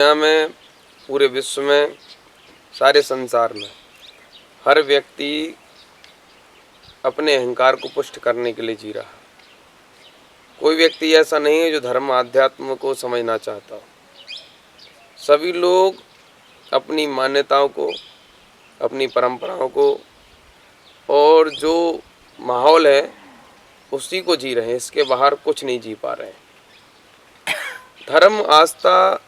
दुनिया में, पूरे विश्व में, सारे संसार में हर व्यक्ति अपने अहंकार को पुष्ट करने के लिए जी रहा है। कोई व्यक्ति ऐसा नहीं है जो धर्म आध्यात्म को समझना चाहता हो। सभी लोग अपनी मान्यताओं को, अपनी परंपराओं को और जो माहौल है उसी को जी रहे हैं, इसके बाहर कुछ नहीं जी पा रहे हैं। धर्म, आस्था,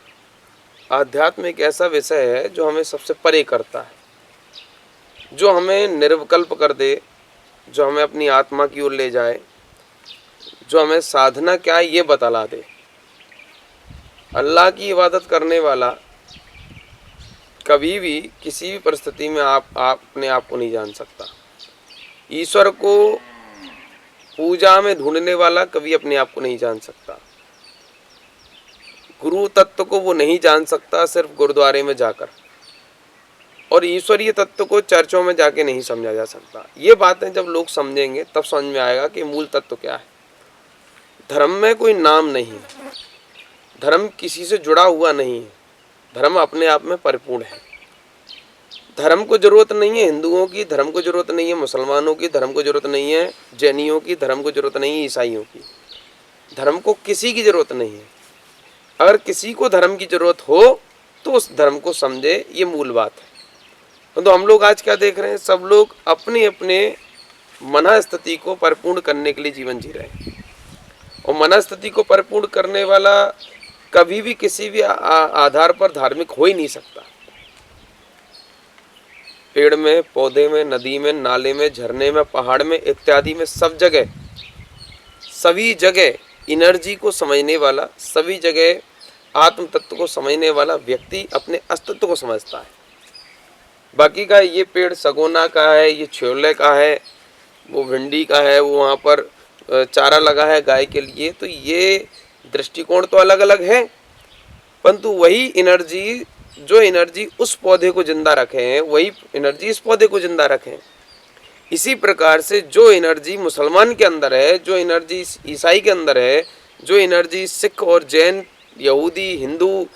आध्यात्म एक ऐसा विषय है जो हमें सबसे परे करता है, जो हमें निर्विकल्प कर दे, जो हमें अपनी आत्मा की ओर ले जाए, जो हमें साधना क्या है ये बतला दे। अल्लाह की इबादत करने वाला कभी भी किसी भी परिस्थिति में अपने आप को नहीं जान सकता। ईश्वर को पूजा में ढूंढने वाला कभी अपने आप को नहीं जान सकता। गुरु तत्व को वो नहीं जान सकता सिर्फ गुरुद्वारे में जाकर, और ईश्वरीय तत्व को चर्चों में जाके नहीं समझा जा सकता। ये बातें जब लोग समझेंगे तब समझ में आएगा कि मूल तत्व क्या है। धर्म में कोई नाम नहीं है, धर्म किसी से जुड़ा हुआ नहीं है, धर्म अपने आप में परिपूर्ण है। धर्म को जरूरत नहीं है हिंदुओं की, धर्म को जरूरत नहीं है मुसलमानों की, धर्म को जरूरत नहीं है जैनियों की, धर्म को जरूरत नहीं है ईसाइयों की। धर्म को किसी की जरूरत नहीं है। अगर किसी को धर्म की जरूरत हो तो उस धर्म को समझे, ये मूल बात है। तो हम लोग आज क्या देख रहे हैं, सब लोग अपने अपने मनस्थिति को परिपूर्ण करने के लिए जीवन जी रहे हैं, और मनस्थिति को परिपूर्ण करने वाला कभी भी किसी भी आधार पर धार्मिक हो ही नहीं सकता। पेड़ में, पौधे में, नदी में, नाले में, झरने में, पहाड़ में इत्यादि में, सब जगह, सभी जगह एनर्जी को समझने वाला, सभी जगह आत्म तत्व को समझने वाला व्यक्ति अपने अस्तित्व को समझता है। बाकी का ये पेड़ सगोना का है, ये छोले का है, वो भिंडी का है, वो वहाँ पर चारा लगा है गाय के लिए, तो ये दृष्टिकोण तो अलग अलग है, परंतु वही एनर्जी, जो एनर्जी उस पौधे को जिंदा रखे हैं, वही एनर्जी इस पौधे को जिंदा रखे। इसी प्रकार से जो एनर्जी मुसलमान के अंदर है, जो एनर्जी ईसाई के अंदर है, जो एनर्जी सिख और जैन, यहूदी, हिंदू,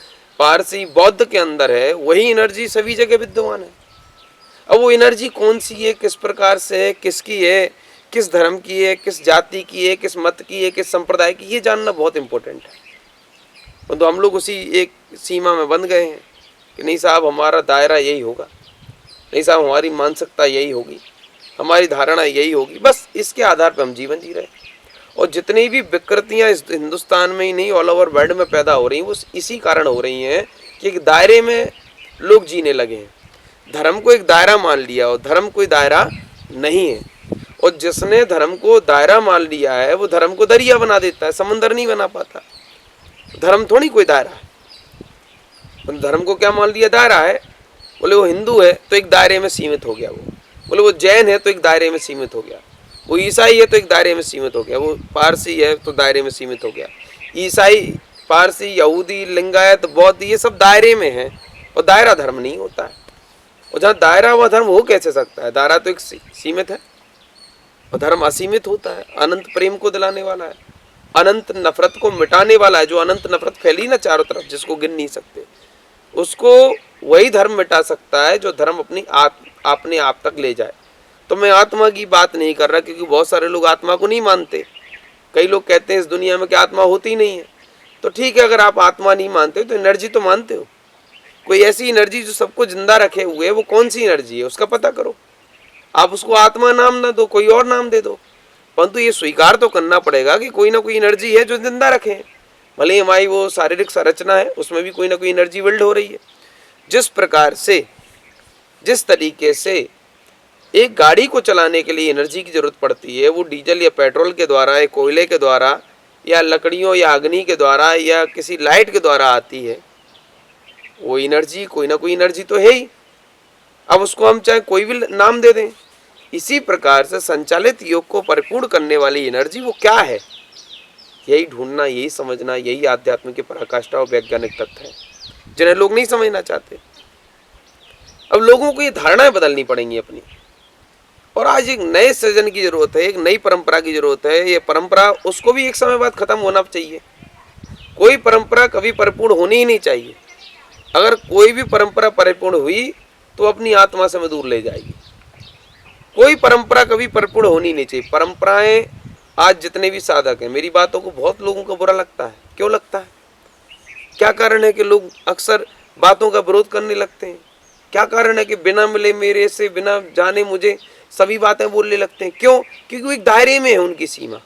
पारसी, बौद्ध के अंदर है, वही एनर्जी सभी जगह विद्यमान है। अब वो एनर्जी कौन सी है, किस प्रकार से है, किसकी है, किस धर्म की है, किस जाति की है, किस मत की है, किस संप्रदाय की, ये जानना बहुत इम्पोर्टेंट है। तो हम लोग उसी एक सीमा में बंध गए हैं कि नहीं साहब हमारा दायरा यही होगा, नहीं साहब हमारी मानसिकता यही होगी, हमारी धारणा यही होगी, बस इसके आधार पर हम जीवन जी रहे हैं। और जितनी भी विकृतियाँ इस हिंदुस्तान में ही नहीं, ऑल ओवर वर्ल्ड में पैदा हो रही हैं, वो इसी कारण हो रही हैं कि एक दायरे में लोग जीने लगे हैं। धर्म को एक दायरा मान लिया, और धर्म कोई दायरा नहीं है। और जिसने धर्म को दायरा मान लिया है वो धर्म को दरिया बना देता है, समंदर नहीं बना पाता। धर्म थोड़ी कोई दायरा है। धर्म को क्या मान लिया, दायरा है। बोले वो हिंदू है तो एक दायरे में सीमित हो गया, वो बोले वो जैन है तो एक दायरे में सीमित हो गया, वो ईसाई है तो एक दायरे में सीमित हो गया, वो पारसी है तो दायरे में सीमित हो गया। ईसाई, पारसी, यहूदी, लिंगायत, बौद्ध, ये सब दायरे में है, और दायरा धर्म नहीं होता है। और जहाँ दायरा हुआ धर्म हो कैसे सकता है? दायरा तो एक सीमित है, और धर्म असीमित होता है। अनंत प्रेम को दिलाने वाला है, अनंत नफरत को मिटाने वाला है। जो अनंत नफरत फैली ना चारों तरफ, जिसको गिन नहीं सकते, उसको वही धर्म मिटा सकता है जो धर्म अपने आप तक ले जाए। तो मैं आत्मा की बात नहीं कर रहा, क्योंकि बहुत सारे लोग आत्मा को नहीं मानते। कई लोग कहते हैं इस दुनिया में कि आत्मा होती नहीं है। तो ठीक है, अगर आप आत्मा नहीं मानते तो एनर्जी तो मानते हो। कोई ऐसी एनर्जी जो सबको जिंदा रखे हुए है, वो कौन सी एनर्जी है उसका पता करो। आप उसको आत्मा नाम ना दो, कोई और नाम दे दो, परंतु ये स्वीकार तो करना पड़ेगा कि कोई ना कोई एनर्जी है जो जिंदा रखे। भले ही हमारी वो शारीरिक संरचना है, उसमें भी कोई ना कोई एनर्जी बिल्ड हो रही है। जिस प्रकार से, जिस तरीके से एक गाड़ी को चलाने के लिए एनर्जी की जरूरत पड़ती है, वो डीजल या पेट्रोल के द्वारा या कोयले के द्वारा या लकड़ियों या अग्नि के द्वारा या किसी लाइट के द्वारा आती है, वो एनर्जी कोई ना कोई एनर्जी तो है ही। अब उसको हम चाहे कोई भी नाम दे दें। इसी प्रकार से संचालित योग को परिपूर्ण करने वाली एनर्जी वो क्या है, यही ढूंढना, यही समझना, यही आध्यात्म की पराकाष्ठा और वैज्ञानिक तथ्य है, जिन्हें लोग नहीं समझना चाहते। अब लोगों को ये धारणाएं बदलनी पड़ेंगी अपनी, और आज एक नए सृजन की जरूरत है, एक नई परंपरा की जरूरत है। ये परंपरा उसको भी एक समय बाद खत्म होना चाहिए। कोई परंपरा कभी परिपूर्ण होनी ही नहीं चाहिए। अगर कोई भी परंपरा परिपूर्ण हुई तो अपनी आत्मा से दूर ले जाएगी। कोई परंपरा कभी परिपूर्ण होनी नहीं चाहिए। परंपराएं आज जितने भी साधक हैं, मेरी बातों को बहुत लोगों को बुरा लगता है। क्यों लगता है? क्या कारण है कि लोग अक्सर बातों का विरोध करने लगते हैं? क्या कारण है कि बिना मिले मेरे से, बिना जाने मुझे सभी बातें बोलने लगते हैं? क्यों? क्योंकि एक दायरे में है उनकी सीमा,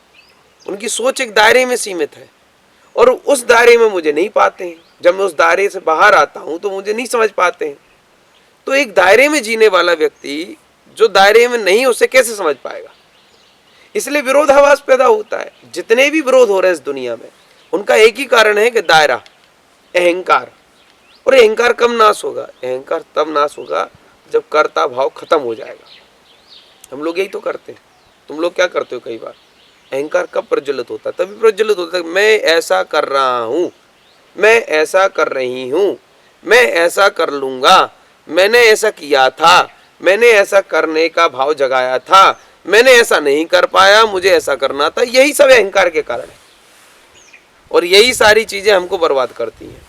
उनकी सोच एक दायरे में सीमित है और उस दायरे में मुझे नहीं पाते हैं। जब मैं उस दायरे से बाहर आता हूं तो मुझे नहीं समझ पाते हैं। तो एक दायरे में जीने वाला व्यक्ति जो दायरे में नहीं, उसे कैसे समझ पाएगा? इसलिए विरोधाभास पैदा होता है। जितने भी विरोध हो रहे हैं इस दुनिया में, उनका एक ही कारण है कि दायरा, अहंकार। और अहंकार कब नाश होगा? अहंकार तब नाश होगा जब कर्ता भाव खत्म हो जाएगा। हम लोग यही तो करते हैं। तुम लोग क्या करते हो? कई बार अहंकार कब प्रज्वलित होता है? तभी प्रज्वलित होता है मैं ऐसा कर रहा हूं, मैं ऐसा कर रही हूं, मैं ऐसा कर लूंगा, मैंने ऐसा किया था, मैंने ऐसा करने का भाव जगाया था, मैंने ऐसा नहीं कर पाया, मुझे ऐसा करना था। यही सब अहंकार के कारण है और यही सारी चीजें हमको बर्बाद करती हैं।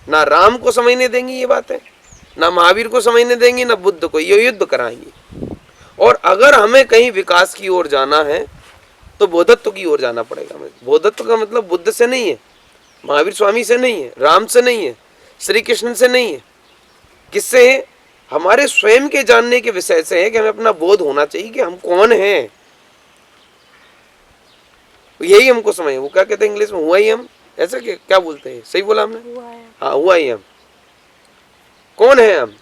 ना राम को समझने देंगी ये बातें, ना महावीर को समझने देंगी, ना बुद्ध को। ये युद्ध कराएंगी। और अगर हमें कहीं विकास की ओर जाना है तो बोधत्व की ओर जाना पड़ेगा। बोधत्व का मतलब बुद्ध से नहीं है, महावीर स्वामी से नहीं है, राम से नहीं है, श्री कृष्ण से नहीं है। किससे है? हमारे स्वयं के जानने के विषय से है कि हमें अपना बोध होना चाहिए कि हम कौन हैं। यही हमको समझ। वो क्या कहते हैं इंग्लिश में? हुआ ही हम, ऐसा क्या बोलते हैं? सही बोला हमने? हाँ, हुआ ही हम। कौन है हम?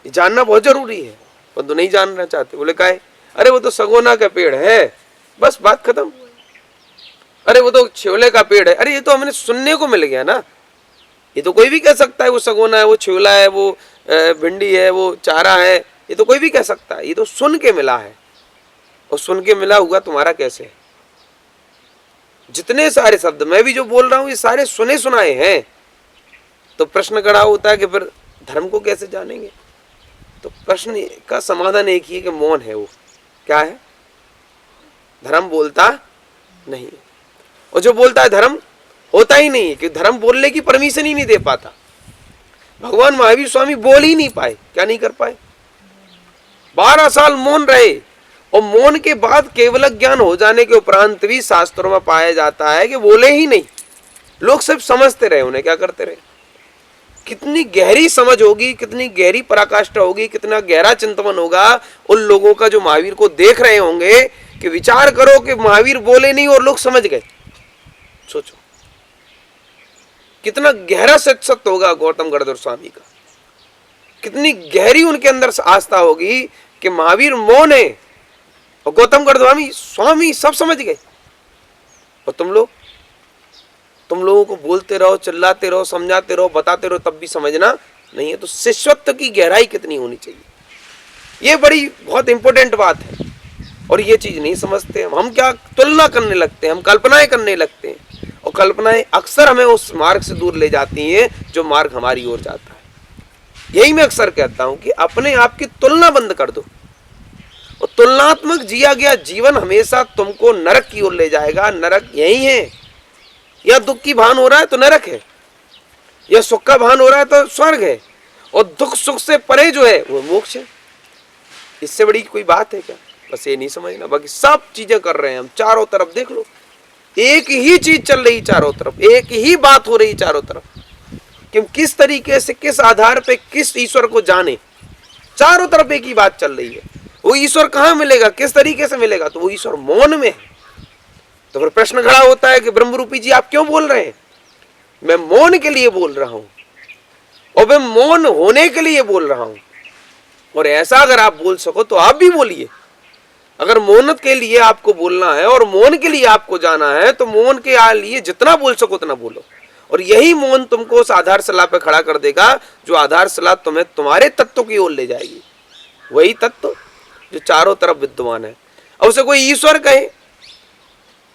जानना बहुत जरूरी है, पर तो नहीं जानना चाहते। बोले काहे? अरे वो तो सगोना का पेड़ है, बस बात खत्म। अरे वो तो छिवले का पेड़ है। अरे ये तो हमने सुनने को मिल गया ना। ये तो कोई भी कह सकता है वो सगोना है, वो छिवला है, वो भिंडी है, वो चारा है। ये तो कोई भी कह सकता है। ये तो सुन के मिला है और सुन के मिला हुआ तुम्हारा कैसे है? जितने सारे शब्द मैं भी जो बोल रहा हूं ये सारे सुने सुनाए हैं। तो प्रश्न खड़ा होता है कि फिर धर्म को कैसे जानेंगे? तो प्रश्न का समाधान एक ही है कि मौन है। वो क्या है? धर्म बोलता नहीं है। और जो बोलता है धर्म होता ही नहीं है, कि धर्म बोलने की परमिशन ही नहीं दे पाता। भगवान महावीर स्वामी बोल ही नहीं पाए। क्या नहीं कर पाए? 12 साल मौन रहे और मौन के बाद केवल ज्ञान हो जाने के उपरांत भी शास्त्रों में पाया जाता है कि बोले ही नहीं। लोग सिर्फ समझते रहे, उन्हें क्या करते रहे। कितनी गहरी समझ होगी, कितनी गहरी पराकाष्ठा होगी, कितना गहरा चिंतन होगा उन लोगों का जो महावीर को देख रहे होंगे। कि विचार करो कि महावीर बोले नहीं और लोग समझ गए। सोचो कितना गहरा सत्सत्य होगा गौतम गणधर स्वामी का। कितनी गहरी उनके अंदर आस्था होगी कि महावीर मौन है और गौतम गणधर स्वामी सब समझ गए। और तुम लोगों को बोलते रहो, चिल्लाते रहो, समझाते रहो, बताते रहो, तब भी समझना नहीं है। तो शिष्यत्व की गहराई कितनी होनी चाहिए, ये बड़ी बहुत इंपॉर्टेंट बात है। और ये चीज नहीं समझते हम क्या तुलना करने लगते हैं, हम कल्पनाएं करने लगते हैं। और कल्पनाएं अक्सर हमें उस मार्ग से दूर ले जाती हैं जो मार्ग हमारी ओर जाता है। यही मैं अक्सर कहता हूं कि अपने आप की तुलना बंद कर दो। और तुलनात्मक जिया गया जीवन हमेशा तुमको नरक की ओर ले जाएगा। नरक यही है। या दुख की भान हो रहा है तो नरक है, या सुख का भान हो रहा है तो स्वर्ग है। और दुख सुख से परे जो है वो मोक्ष है। इससे बड़ी कोई बात है क्या? बस ये नहीं समझना। बाकी सब चीजें कर रहे हैं हम। चारों तरफ देख लो, एक ही चीज चल रही चारों तरफ, एक ही बात हो रही चारों तरफ कि हम किस तरीके से, किस आधार पे, किस ईश्वर को जाने। चारों तरफ एक ही बात चल रही है। वो ईश्वर कहाँ मिलेगा, किस तरीके से मिलेगा? तो वो ईश्वर मौन में है। तो फिर प्रश्न खड़ा होता है कि ब्रह्मरूपी जी आप क्यों बोल रहे हैं? मैं मौन के लिए बोल रहा हूं और मैं मौन होने के लिए बोल रहा हूं। और ऐसा अगर आप बोल सको तो आप भी बोलिए। अगर मौनत के लिए आपको बोलना है और मौन के लिए आपको जाना है तो मौन के लिए जितना बोल सको उतना बोलो। और यही मौन तुमको उस आधार शिला पे खड़ा कर देगा जो आधार शिला तुम्हें तुम्हारे तत्व की ओर ले जाएगी। वही तत्व जो चारों तरफ विद्यमान है। अब उसे कोई ईश्वर कहे,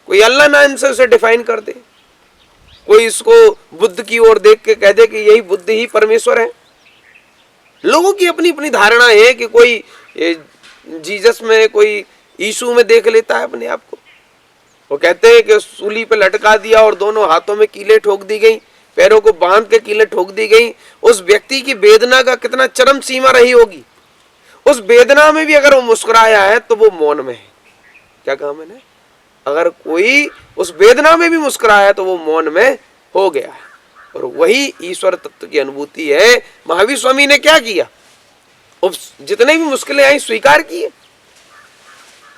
कोई अल्लाह नाम से उसे डिफाइन कर दे, कोई इसको बुद्ध की ओर देख के कह दे कि यही बुद्ध ही परमेश्वर है। लोगों की अपनी अपनी धारणा है कि कोई जीसस में, कोई यीशु में देख लेता है अपने आप को। वो कहते हैं कि सूली पे लटका दिया और दोनों हाथों में कीले ठोक दी गई, पैरों को बांध के कीलें ठोक दी गई, उस व्यक्ति की वेदना का कितना चरम सीमा रही होगी। उस वेदना में भी अगर वो मुस्कुराया है तो वो मौन में है। क्या कहा मैंने? अगर कोई उस वेदना में भी मुस्कुराया है तो वो मौन में हो गया है। और वही ईश्वर तत्व की अनुभूति है। महावीर स्वामी ने क्या किया? जितने भी मुश्किलें आई स्वीकार किए।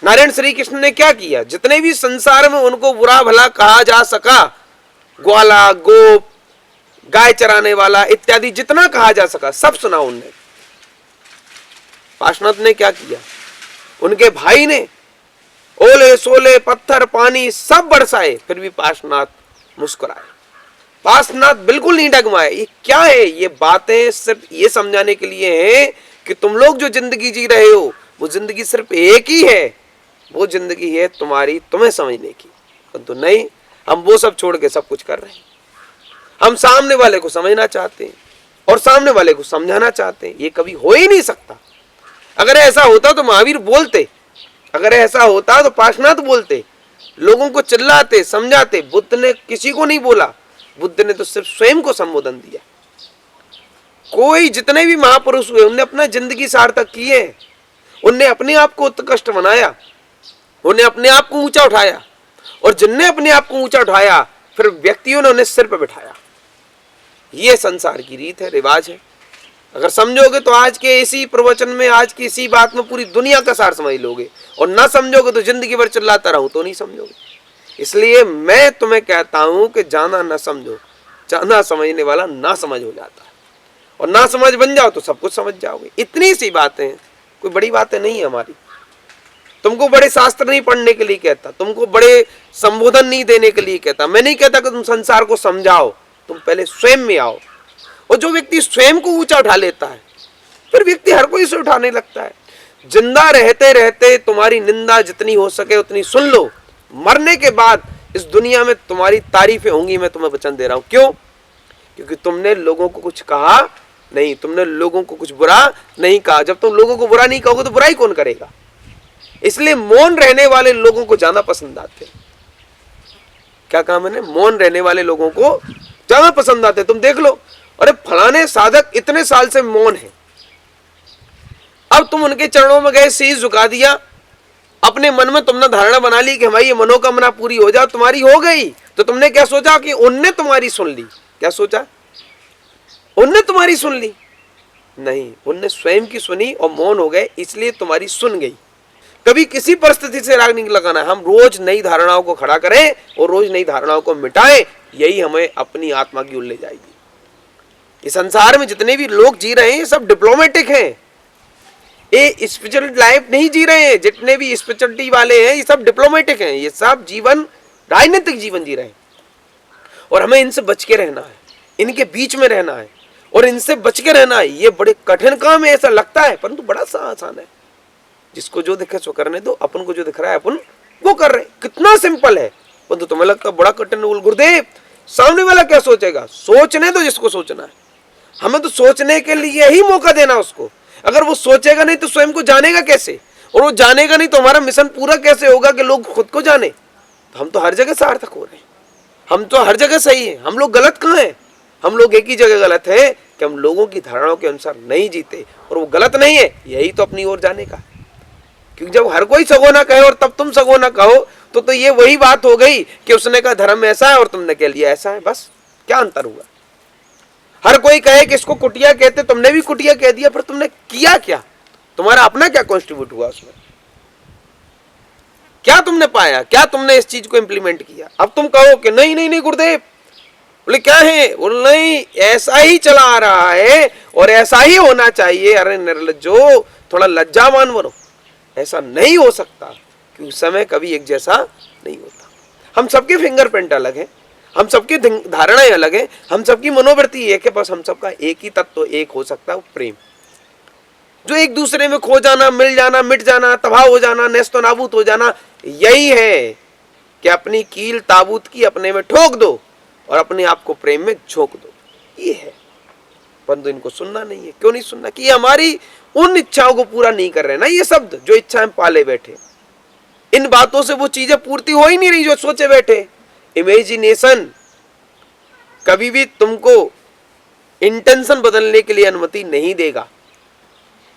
नारायण श्री कृष्ण ने क्या किया? जितने भी संसार में उनको बुरा भला कहा जा सका, ग्वाला, गोप, गाय चराने वाला इत्यादि जितना कहा जा सका सब सुना उनने। पार्श्वनाथ ने क्या किया? उनके भाई ने ओले सोले पत्थर पानी सब बरसाए, फिर भी पार्श्वनाथ मुस्कुराए। पार्श्वनाथ बिल्कुल नहीं डगमाए। ये क्या है? ये बातें सिर्फ ये समझाने के लिए हैं कि तुम लोग जो जिंदगी जी रहे हो वो जिंदगी सिर्फ एक ही है। वो जिंदगी है तुम्हारी, तुम्हें समझने की। परंतु नहीं, हम वो सब छोड़ के सब कुछ कर रहे हैं। हम सामने वाले को समझना चाहते हैं और सामने वाले को समझाना चाहते हैं। ये कभी हो ही नहीं सकता। अगर ऐसा होता तो महावीर बोलते, अगर ऐसा होता तो पार्श्वनाथ बोलते, लोगों को चिल्लाते, समझाते। बुद्ध ने किसी को नहीं बोला। बुद्ध ने तो सिर्फ स्वयं को संबोधन दिया। कोई जितने भी महापुरुष हुए उनने अपना जिंदगी सार्थक किए, उनने अपने आप को उत्कृष्ट बनाया, उन्हें अपने आप को ऊंचा उठाया। और जिनने अपने आप को ऊंचा उठाया फिर व्यक्तियों ने उन्हें सिर पर बिठाया। ये संसार की रीत है, रिवाज है। अगर समझोगे तो आज के इसी प्रवचन में, आज की इसी बात में पूरी दुनिया का सार समझ लोगे, और ना समझोगे तो जिंदगी भर चिल्लाता रहूं तो नहीं समझोगे। इसलिए मैं तुम्हें कहता हूं कि जाना ना समझो, जाना समझने वाला ना समझ हो जाता है। और ना समझ बन जाओ तो सब कुछ समझ जाओगे। इतनी सी बातें हैं, कोई बड़ी बातें नहीं है हमारी। तुमको बड़े शास्त्र नहीं पढ़ने के लिए कहता, तुमको बड़े संबोधन नहीं देने के लिए कहता। मैं नहीं कहता कि तुम संसार को समझाओ, तुम पहले स्वयं में आओ। और जो व्यक्ति स्वयं को ऊंचा उठा लेता है फिर व्यक्ति हर कोई से उठाने लगता है। जिंदा रहते रहते तुम्हारी निंदा जितनी हो सके उतनी सुन लो। मरने के बाद इस दुनिया में तुम्हारी तारीफें होंगी, मैं तुम्हें वचन दे रहा हूं। क्यों? क्योंकि तुमने लोगों को कुछ कहा नहीं, तुमने लोगों को कुछ बुरा नहीं कहा। जब तुम लोगों को बुरा नहीं कहोगे तो बुराई कौन करेगा? इसलिए मौन रहने वाले लोगों को ज्यादा पसंद आते हैं। क्या कहा मैंने? मौन रहने वाले लोगों को ज्यादा पसंद आते हैं। तुम देख लो, अरे फलाने साधक इतने साल से मौन है, अब तुम उनके चरणों में गए, शीश झुका दिया, अपने मन में तुमने धारणा बना ली कि हमारी ये मनोकामना पूरी हो जाए, तुम्हारी हो गई। तो तुमने क्या सोचा कि उनने तुम्हारी सुन ली? क्या सोचा? उनने तुम्हारी सुन ली? नहीं, उनने स्वयं की सुनी और मौन हो गए, इसलिए तुम्हारी सुन गई। कभी किसी परिस्थिति से राग नहीं लगाना। हम रोज नई धारणाओं को खड़ा करें और रोज नई धारणाओं को मिटाएं, यही हमें अपनी आत्मा की ओर ले जाएगी। इस संसार में जितने भी लोग जी रहे हैं ये सब डिप्लोमेटिक हैं, ये स्पिरिचुअल लाइफ नहीं जी रहे हैं। जितने भी स्पिरिचुअलिटी वाले हैं ये सब डिप्लोमेटिक हैं, ये सब जीवन राजनीतिक जीवन जी रहे हैं। और हमें इनसे बच के रहना है, इनके बीच में रहना है और इनसे बच के रहना है। ये बड़े कठिन काम है ऐसा लगता है, परंतु बड़ा सा आसान है। जिसको जो दिखे सो करने दो, अपन को जो दिख रहा है अपन वो कर रहे। कितना सिंपल है, परंतु तुम्हें लगता है बड़ा कठिन। बोल गुरुदेव, सामने वाला क्या सोचेगा? सोचने दो जिसको सोचना है। हमें तो सोचने के लिए ही मौका देना उसको। अगर वो सोचेगा नहीं तो स्वयं को जानेगा कैसे? और वो जानेगा नहीं तो हमारा मिशन पूरा कैसे होगा कि लोग खुद को जाने? तो हम तो हर जगह सार्थक हो रहे हैं, हम तो हर जगह सही है। हम लोग गलत कहाँ हैं? हम लोग एक ही जगह गलत है कि हम लोगों की धारणाओं के अनुसार नहीं जीते। और वो गलत नहीं है, यही तो अपनी ओर जाने का। क्योंकि जब हर कोई सगो ना कहे और तब तुम सगो ना कहो तो ये वही बात हो गई कि उसने कहा धर्म ऐसा है और तुमने कह लिया ऐसा है। बस क्या अंतर हुआ? हर कोई कहे कि इसको कुटिया कहते, तुमने भी कुटिया कह दिया, फिर तुमने किया क्या? तुम्हारा अपना क्या कॉन्ट्रीब्यूट हुआ उसमें? क्या तुमने पाया? क्या तुमने इस चीज को इंप्लीमेंट किया? अब तुम कहो कि नहीं नहीं नहीं गुरुदेव, बोले क्या है? बोले नहीं, ऐसा ही चला आ रहा है और ऐसा ही होना चाहिए। अरे निर्लज्जो, थोड़ा लज्जावान बनो। ऐसा नहीं हो सकता कि उस समय कभी एक जैसा नहीं होता। हम सबके फिंगरप्रिंट अलग है, हम सबकी धारणाएं अलग है, हम सबकी मनोवृत्ति एक है, बस हम सबका एक ही तत्व एक हो सकता है, वो प्रेम। जो एक दूसरे में खो जाना, मिल जाना, मिट जाना, तबाह हो जाना, नेस्तो नाबूद हो जाना, यही है कि अपनी कील ताबूत की अपने में ठोक दो और अपने आप को प्रेम में झोंक दो। ये है, परंतु इनको सुनना नहीं है। क्यों नहीं सुनना? कि हमारी उन इच्छाओं को पूरा नहीं कर रहे ना। ये शब्द जो इच्छाएं पाले बैठे, इन बातों से वो चीजें पूर्ति हो ही नहीं रही जो सोचे बैठे। इमेजिनेशन, कभी भी तुमको इंटेंशन बदलने के लिए अनुमति नहीं देगा।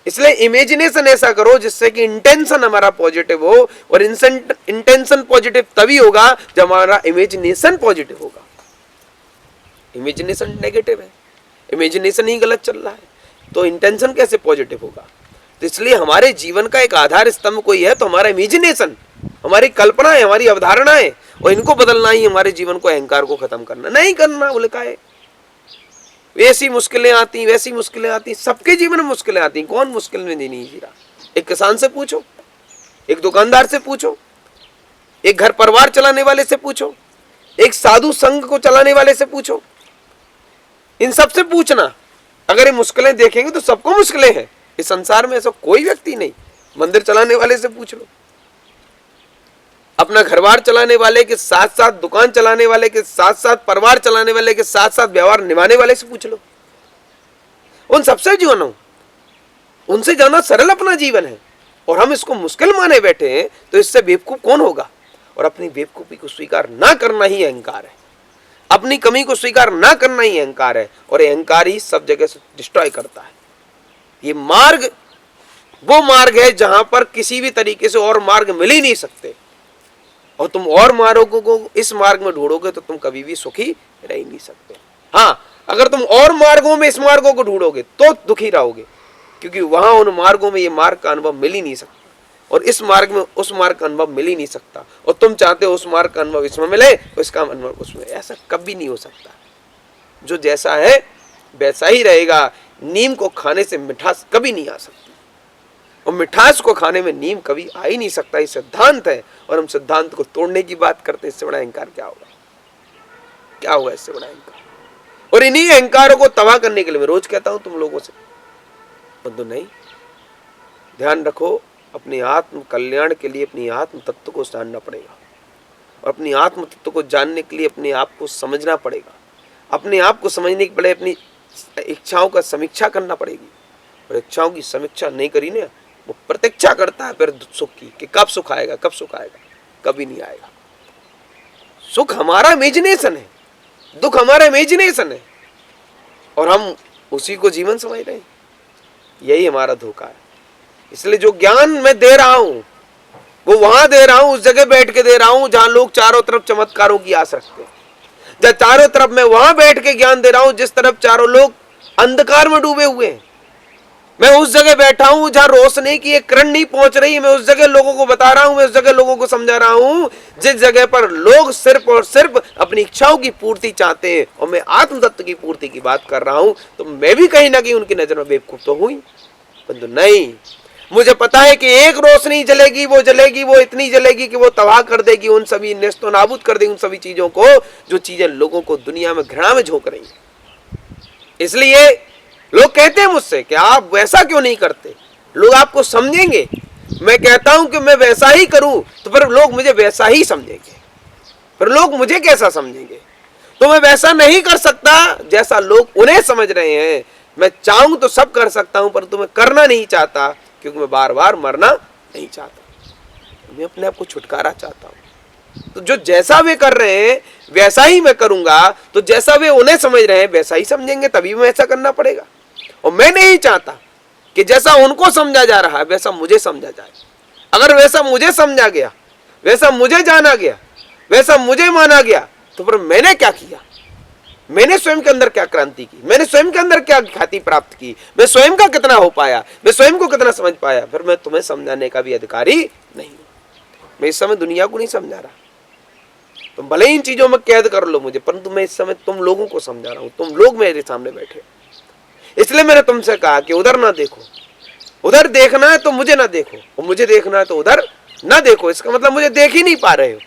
इसलिए इमेजिनेशन ऐसा करो जिससे कि इंटेंशन हमारा पॉजिटिव हो, और इंटेंशन पॉजिटिव तभी होगा जब हमारा इमेजिनेशन पॉजिटिव होगा। इमेजिनेशन नेगेटिव है, इमेजिनेशन ही गलत चल रहा है, तो इंटेंशन कैसे पॉजिटिव होगा? तो इसलिए हमारे जीवन का एक आधार स्तंभ कोई है तो हमारा इमेजिनेशन, हमारी कल्पना है, हमारी अवधारणा है, और इनको बदलना ही हमारे जीवन को, अहंकार को खत्म करना, नहीं करना। बोले का है वैसी मुश्किलें आती, वैसी मुश्किलें आती, सबके जीवन में मुश्किलें आती। कौन मुश्किल में नहीं जी रहा? एक किसान से पूछो, एक दुकानदार से पूछो, एक घर परिवार चलाने वाले से पूछो, एक साधु संघ को चलाने वाले से पूछो, इन सब से पूछना। अगर ये मुश्किलें देखेंगे तो सबको मुश्किलें हैं इस संसार में, ऐसा कोई व्यक्ति नहीं। मंदिर चलाने वाले से पूछ लो, अपना घरबार चलाने वाले के साथ साथ, दुकान चलाने वाले के साथ साथ, परिवार चलाने वाले के साथ साथ व्यवहार निभाने वाले से पूछ लो। उन सबसे जीवन हो, उनसे ज्यादा सरल अपना जीवन है, और हम इसको मुश्किल माने बैठे हैं। तो इससे बेवकूफ कौन होगा? और अपनी बेवकूफी को स्वीकार ना करना ही अहंकार है, अपनी कमी को स्वीकार ना करना ही अहंकार है, और अहंकार ही सब जगह से डिस्ट्रॉय करता है। ये मार्ग वो मार्ग है जहां पर किसी भी तरीके से और मार्ग मिल ही नहीं सकते, और तुम और मार्गों को इस मार्ग में ढूंढोगे तो तुम कभी भी सुखी रह ही नहीं सकते। हाँ, अगर तुम और मार्गों में इस मार्गों को ढूंढोगे तो दुखी रहोगे, क्योंकि वहां उन मार्गों में ये मार्ग का अनुभव मिल ही नहीं सकता, और इस मार्ग में उस मार्ग का अनुभव मिल ही नहीं सकता, और तुम चाहते हो उस मार्ग का अनुभव इसमें मिले तो इसका अनुभव उसमें। ऐसा कभी नहीं हो सकता। जो जैसा है वैसा ही रहेगा। नीम को खाने से मिठास कभी नहीं आ सकती, और मिठास को खाने में नीम कभी आ ही नहीं सकता। ये सिद्धांत है, और हम सिद्धांत को तोड़ने की बात करते हैं। इससे बड़ा अहंकार क्या होगा? क्या होगा इससे बड़ा अहंकार? और इन्हीं अहंकारों को तबाह करने के लिए मैं रोज कहता हूं तुम लोगों से, बंधु नहीं, ध्यान रखो, अपने आत्म कल्याण के लिए अपनी आत्म तत्व को जानना पड़ेगा, और अपनी आत्म तत्व को जानने के लिए अपने आप को समझना पड़ेगा। अपने आप को समझने के पहले अपनी इच्छाओं का समीक्षा करना पड़ेगी, और इच्छाओं की समीक्षा नहीं करी ना, वो प्रतीक्षा करता है फिर सुख की, कि कब सुख आएगा, कब सुख आएगा। कभी नहीं आएगा। सुख हमारा इमेजिनेशन है, दुख हमारा इमेजिनेशन है, और हम उसी को जीवन समझ रहे हैं। यही हमारा धोखा है। इसलिए जो ज्ञान मैं दे रहा हूं वो वहां दे रहा हूं, उस जगह बैठ के दे रहा हूं जहां लोग चारों तरफ चमत्कारों की आस रखते हैं। जब चारों तरफ मैं वहां बैठ के ज्ञान दे रहा हूं जिस तरफ चारों लोग अंधकार में डूबे हुए हैं। मैं उस जगह बैठा हूं जहां रोशनी की एक किरण नहीं पहुंच रही। मैं उस जगह लोगों को बता रहा हूं, मैं उस जगह लोगों को समझा रहा हूं जिस जगह पर लोग सिर्फ और सिर्फ अपनी इच्छाओं की पूर्ति चाहते हैं, और मैं आत्म तत्व की पूर्ति की बात कर रहा हूं। तो मैं भी कहीं ना कहीं उनकी नजर में बेवकूफ तो हुई, परंतु नहीं, मुझे पता है कि एक रोशनी जलेगी, वो इतनी जलेगी कि वो तबाह कर देगी उन सभी, नेस्तो नाबूद कर देगी उन सभी चीजों को जो चीजें लोगों को दुनिया में घृणा में झोंक रही है। इसलिए लोग कहते हैं मुझसे कि आप वैसा क्यों नहीं करते, लोग आपको समझेंगे। मैं कहता हूं कि मैं वैसा ही करूं तो फिर लोग मुझे वैसा ही समझेंगे, फिर लोग मुझे कैसा समझेंगे? तो मैं वैसा नहीं कर सकता जैसा लोग उन्हें समझ रहे हैं। मैं चाहूं तो सब कर सकता हूं, परंतु मैं करना नहीं चाहता, क्योंकि मैं बार बार मरना नहीं चाहता। मैं अपने आप को छुटकारा चाहता हूं। तो जो जैसा वे कर रहे हैं वैसा ही मैं करूंगा, तो जैसा वे उन्हें समझ रहे हैं वैसा ही समझेंगे, तभी मैं ऐसा करना पड़ेगा। और मैं नहीं चाहता कि जैसा उनको समझा जा रहा है वैसा मुझे समझा जाए। अगर वैसा मुझे समझा गया, वैसा मुझे जाना गया, वैसा मुझे माना गया, तो फिर मैंने क्या किया? मैंने स्वयं के अंदर क्या क्रांति की? मैंने स्वयं के अंदर क्या ख्याति प्राप्त की? मैं स्वयं का कितना हो पाया? मैं स्वयं को कितना समझ पाया? फिर मैं तुम्हें समझाने का भी अधिकारी नहीं। मैं इस समय दुनिया को नहीं समझा रहा। तुम भले ही इन चीजों में कैद कर लो मुझे, परंतु मैं इस समय तुम लोगों को समझा रहा हूं। तुम लोग मेरे सामने बैठे, इसलिए मैंने तुमसे कहा कि उधर ना देखो। उधर देखना है तो मुझे ना देखो, और मुझे देखना है तो उधर ना देखो। इसका मतलब मुझे देख ही नहीं पा रहे हो,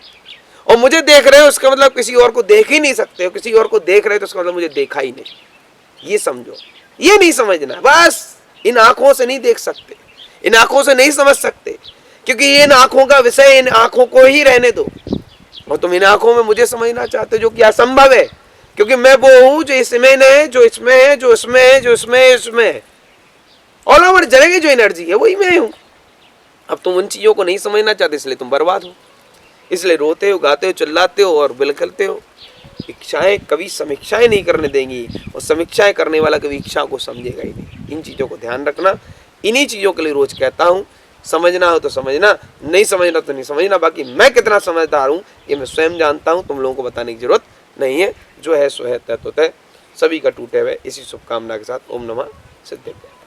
और मुझे देख रहे हो इसका मतलब किसी और को देख ही नहीं सकते हो। किसी और को देख रहे हो तो इसका मतलब मुझे देखा ही नहीं। ये समझो, ये नहीं समझना। बस इन आंखों से नहीं देख सकते, इन आंखों से नहीं समझ सकते, क्योंकि इन आंखों का विषय इन आंखों को ही रहने दो। और तुम इन आंखों में मुझे समझना चाहते हो, जो कि असंभव है, क्योंकि मैं वो हूं जो इसमें है, जो इसमें है, जो इसमें है, जो इसमें है, इसमें है। ऑल ओवर जलेगी जो एनर्जी है वही मैं हूं। अब तुम उन चीजों को नहीं समझना चाहते, इसलिए तुम बर्बाद हो। इसलिए रोते हो, गाते हो, चिल्लाते हो और बिलखलते हो। इच्छाएं कभी समीक्षाएं नहीं करने देंगी, और समीक्षाएं करने वाला कभी इच्छा को समझेगा ही नहीं। इन चीज़ों को ध्यान रखना। इन्हीं चीज़ों के लिए रोज कहता हूँ, समझना हो तो समझना, नहीं समझना तो नहीं समझना। बाकी मैं कितना समझदार हूँ ये मैं स्वयं जानता हूँ, तुम लोगों को बताने की जरूरत नहीं है। जो है सो है, तय तो तय। सभी का टूटे हुए इसी शुभकामना के साथ ओम नमः सिद्धेभ्यः।